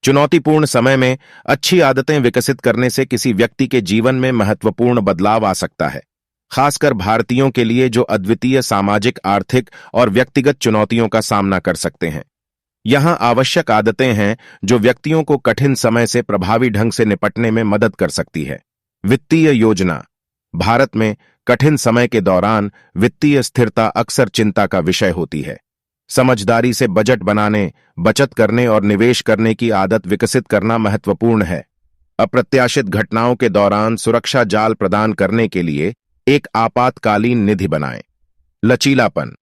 चुनौतीपूर्ण समय में अच्छी आदतें विकसित करने से किसी व्यक्ति के जीवन में महत्वपूर्ण बदलाव आ सकता है, खासकर भारतीयों के लिए जो अद्वितीय सामाजिक, आर्थिक और व्यक्तिगत चुनौतियों का सामना कर सकते हैं। यहां आवश्यक आदतें हैं जो व्यक्तियों को कठिन समय से प्रभावी ढंग से निपटने में मदद कर सकती है। वित्तीय योजना। भारत में कठिन समय के दौरान वित्तीय स्थिरता अक्सर चिंता का विषय होती है। समझदारी से बजट बनाने, बचत करने और निवेश करने की आदत विकसित करना महत्वपूर्ण है। अप्रत्याशित घटनाओं के दौरान सुरक्षा जाल प्रदान करने के लिए एक आपातकालीन निधि बनाएं। लचीलापन।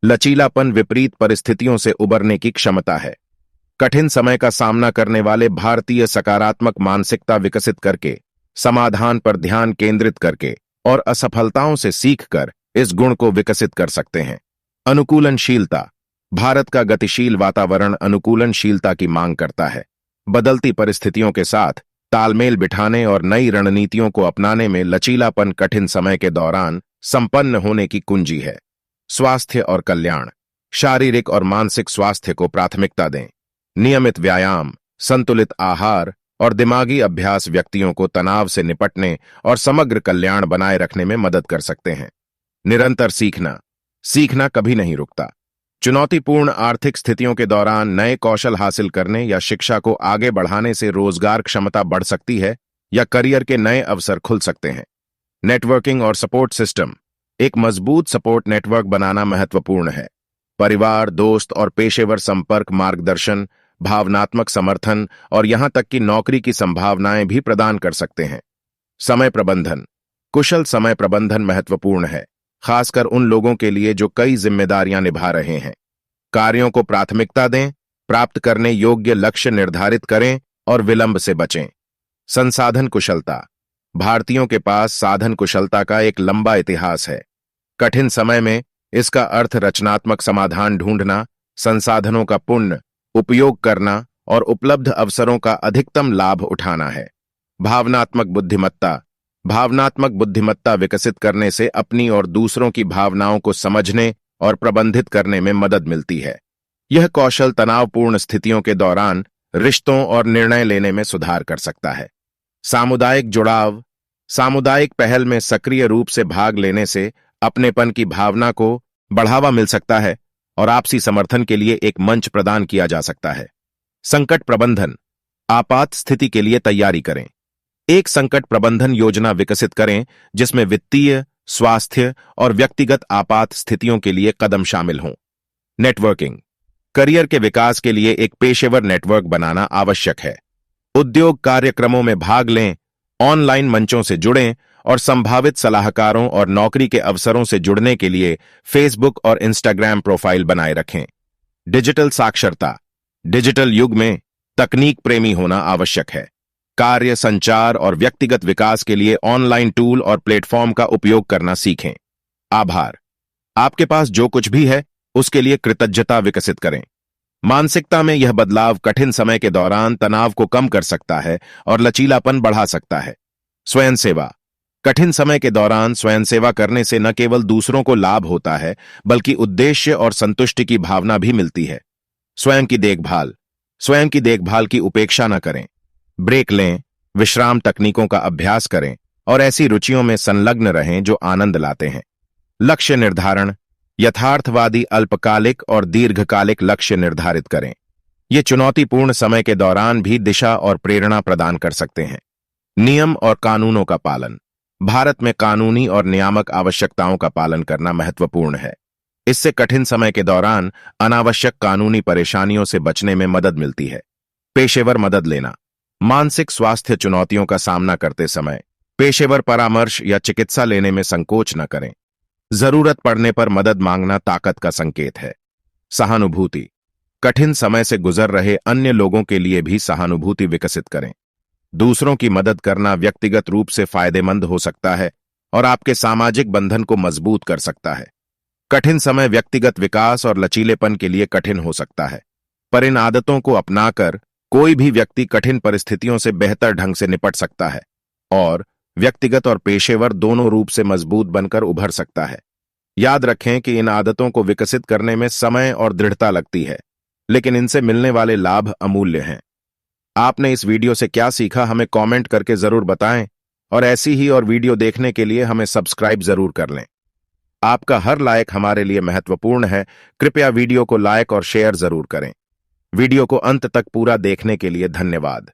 लचीलापन विपरीत परिस्थितियों से उबरने की क्षमता है। कठिन समय का सामना करने वाले भारतीय सकारात्मक मानसिकता विकसित करके, समाधान पर ध्यान केंद्रित करके और असफलताओं से सीखकर इस गुण को विकसित कर सकते हैं। अनुकूलनशीलता। भारत का गतिशील वातावरण अनुकूलनशीलता की मांग करता है। बदलती परिस्थितियों के साथ तालमेल बिठाने और नई रणनीतियों को अपनाने में लचीलापन कठिन समय के दौरान संपन्न होने की कुंजी है। स्वास्थ्य और कल्याण। शारीरिक और मानसिक स्वास्थ्य को प्राथमिकता दें। नियमित व्यायाम, संतुलित आहार और दिमागी अभ्यास व्यक्तियों को तनाव से निपटने और समग्र कल्याण बनाए रखने में मदद कर सकते हैं। निरंतर सीखना। सीखना कभी नहीं रुकता। चुनौतीपूर्ण आर्थिक स्थितियों के दौरान नए कौशल हासिल करने या शिक्षा को आगे बढ़ाने से रोजगार क्षमता बढ़ सकती है या करियर के नए अवसर खुल सकते हैं। नेटवर्किंग और सपोर्ट सिस्टम। एक मजबूत सपोर्ट नेटवर्क बनाना महत्वपूर्ण है। परिवार, दोस्त और पेशेवर संपर्क मार्गदर्शन, भावनात्मक समर्थन और यहां तक कि नौकरी की संभावनाएं भी प्रदान कर सकते हैं। समय प्रबंधन। कुशल समय प्रबंधन महत्वपूर्ण है, खासकर उन लोगों के लिए जो कई जिम्मेदारियां निभा रहे हैं। कार्यों को प्राथमिकता दें, प्राप्त करने योग्य लक्ष्य निर्धारित करें और विलंब से बचें। संसाधन कुशलता। भारतीयों के पास साधन कुशलता का एक लंबा इतिहास है। कठिन समय में इसका अर्थ रचनात्मक समाधान ढूंढना, संसाधनों का पूर्ण उपयोग करना और उपलब्ध अवसरों का अधिकतम लाभ उठाना है। भावनात्मक बुद्धिमत्ता। भावनात्मक बुद्धिमत्ता विकसित करने से अपनी और दूसरों की भावनाओं को समझने और प्रबंधित करने में मदद मिलती है। यह कौशल तनावपूर्ण स्थितियों के दौरान रिश्तों और निर्णय लेने में सुधार कर सकता है। सामुदायिक जुड़ाव। सामुदायिक पहल में सक्रिय रूप से भाग लेने से अपनेपन की भावना को बढ़ावा मिल सकता है और आपसी समर्थन के लिए एक मंच प्रदान किया जा सकता है। संकट प्रबंधन। आपात स्थिति के लिए तैयारी करें। एक संकट प्रबंधन योजना विकसित करें जिसमें वित्तीय, स्वास्थ्य और व्यक्तिगत आपात स्थितियों के लिए कदम शामिल हों। नेटवर्किंग। करियर के विकास के लिए एक पेशेवर नेटवर्क बनाना आवश्यक है। उद्योग कार्यक्रमों में भाग लें, ऑनलाइन मंचों से जुड़ें और संभावित सलाहकारों और नौकरी के अवसरों से जुड़ने के लिए फेसबुक और इंस्टाग्राम प्रोफाइल बनाए रखें। डिजिटल साक्षरता। डिजिटल युग में तकनीक प्रेमी होना आवश्यक है। कार्य, संचार और व्यक्तिगत विकास के लिए ऑनलाइन टूल और प्लेटफॉर्म का उपयोग करना सीखें। आभार। आपके पास जो कुछ भी है उसके लिए कृतज्ञता विकसित करें। मानसिकता में यह बदलाव कठिन समय के दौरान तनाव को कम कर सकता है और लचीलापन बढ़ा सकता है। स्वयं सेवा। कठिन समय के दौरान स्वयं सेवा करने से न केवल दूसरों को लाभ होता है, बल्कि उद्देश्य और संतुष्टि की भावना भी मिलती है। स्वयं की देखभाल। स्वयं की देखभाल की उपेक्षा न करें। ब्रेक लें, विश्राम तकनीकों का अभ्यास करें और ऐसी रुचियों में संलग्न रहें जो आनंद लाते हैं। लक्ष्य निर्धारण। यथार्थवादी अल्पकालिक और दीर्घकालिक लक्ष्य निर्धारित करें। ये चुनौतीपूर्ण समय के दौरान भी दिशा और प्रेरणा प्रदान कर सकते हैं। नियम और कानूनों का पालन। भारत में कानूनी और नियामक आवश्यकताओं का पालन करना महत्वपूर्ण है। इससे कठिन समय के दौरान अनावश्यक कानूनी परेशानियों से बचने में मदद मिलती है। पेशेवर मदद लेना। मानसिक स्वास्थ्य चुनौतियों का सामना करते समय पेशेवर परामर्श या चिकित्सा लेने में संकोच न करें। जरूरत पड़ने पर मदद मांगना ताकत का संकेत है। सहानुभूति। कठिन समय से गुजर रहे अन्य लोगों के लिए भी सहानुभूति विकसित करें। दूसरों की मदद करना व्यक्तिगत रूप से फायदेमंद हो सकता है और आपके सामाजिक बंधन को मजबूत कर सकता है। कठिन समय व्यक्तिगत विकास और लचीलेपन के लिए कठिन हो सकता है, पर इन आदतों को अपनाकर कोई भी व्यक्ति कठिन परिस्थितियों से बेहतर ढंग से निपट सकता है और व्यक्तिगत और पेशेवर दोनों रूप से मजबूत बनकर उभर सकता है। याद रखें कि इन आदतों को विकसित करने में समय और दृढ़ता लगती है, लेकिन इनसे मिलने वाले लाभ अमूल्य हैं। आपने इस वीडियो से क्या सीखा हमें कमेंट करके जरूर बताएं और ऐसी ही और वीडियो देखने के लिए हमें सब्सक्राइब जरूर कर लें। आपका हर लाइक हमारे लिए महत्वपूर्ण है। कृपया वीडियो को लाइक और शेयर जरूर करें। वीडियो को अंत तक पूरा देखने के लिए धन्यवाद।